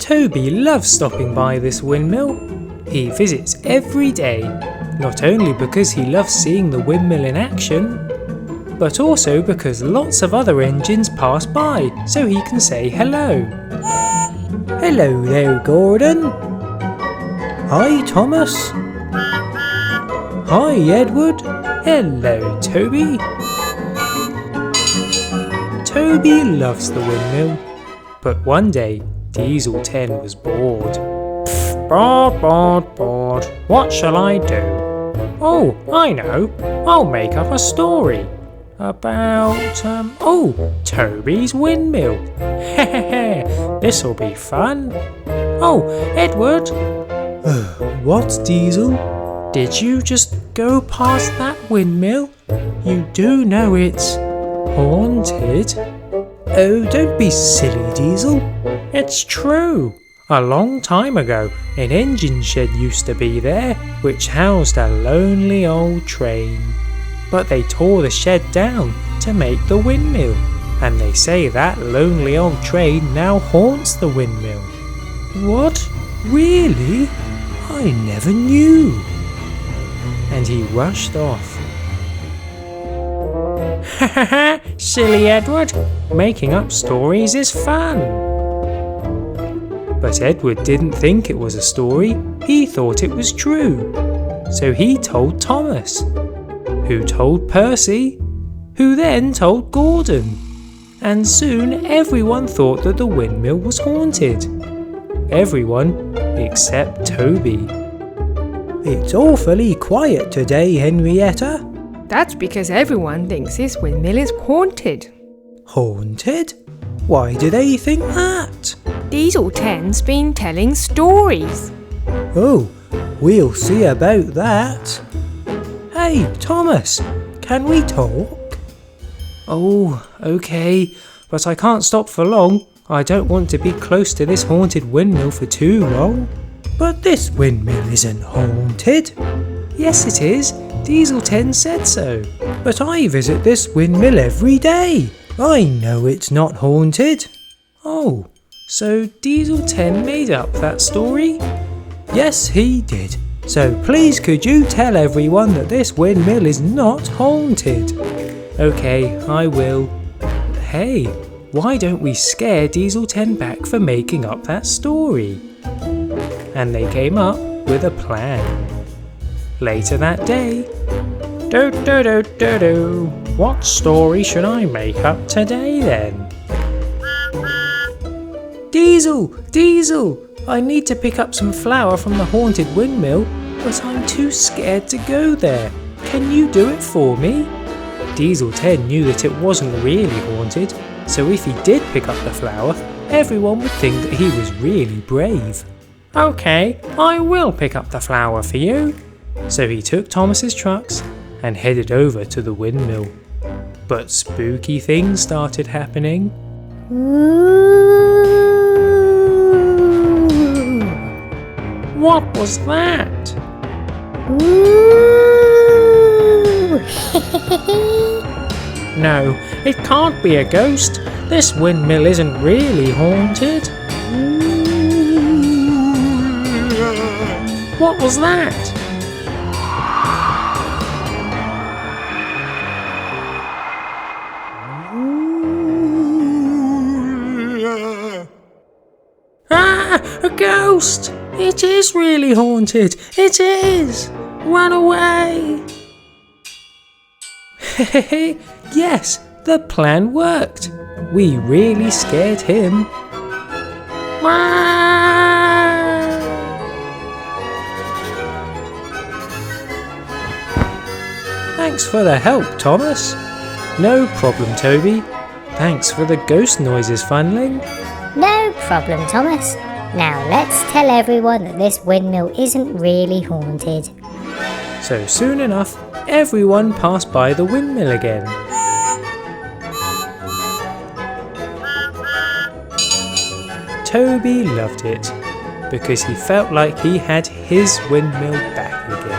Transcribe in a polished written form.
Toby loves stopping by this windmill. He visits every day, not only because he loves seeing the windmill in action, but also because lots of other engines pass by so he can say hello. Hello there, Gordon. Hi, Thomas. Hi, Edward. Hello, Toby. Toby loves the windmill, but one day Diesel 10 was bored. Bored. What shall I do? Oh, I know. I'll make up a story about, Toby's windmill. This'll be fun. Oh, Edward. What, Diesel? Did you just go past that windmill? You do know it's haunted. Oh, don't be silly, Diesel. It's true. A long time ago, an engine shed used to be there, which housed a lonely old train. But they tore the shed down to make the windmill, and they say that lonely old train now haunts the windmill. What? Really? I never knew. And he rushed off. Ha ha ha! Silly Edward! Making up stories is fun! But Edward didn't think it was a story, he thought it was true. So he told Thomas, who told Percy, who then told Gordon. And soon everyone thought that the windmill was haunted. Everyone except Toby. It's awfully quiet today, Henrietta. That's because everyone thinks this windmill is haunted. Haunted? Why do they think that? Diesel 10's been telling stories. Oh, we'll see about that. Hey, Thomas, can we talk? Oh, okay, but I can't stop for long. I don't want to be close to this haunted windmill for too long. But this windmill isn't haunted. Yes, it is. Diesel 10 said so. But I visit this windmill every day. I know it's not haunted. Oh, so Diesel 10 made up that story? Yes, he did. So please could you tell everyone that this windmill is not haunted? Okay, I will. Hey, why don't we scare Diesel 10 back for making up that story? And they came up with a plan. Later that day, what story should I make up today then? Diesel, I need to pick up some flour from the haunted windmill, but I'm too scared to go there. Can you do it for me? Diesel 10 knew that it wasn't really haunted, so if he did pick up the flour, everyone would think that he was really brave. Okay, I will pick up the flour for you. So he took Thomas's trucks and headed over to the windmill. But spooky things started happening. What was that? No, it can't be a ghost. This windmill isn't really haunted. What was that? Ah! A ghost! It is really haunted! It is! Run away! Yes, the plan worked. We really scared him. Thanks for the help, Thomas. No problem, Toby. Thanks for the ghost noises, Funling. No problem, Thomas. Now let's tell everyone that this windmill isn't really haunted. So soon enough, everyone passed by the windmill again. Toby loved it because he felt like he had his windmill back again.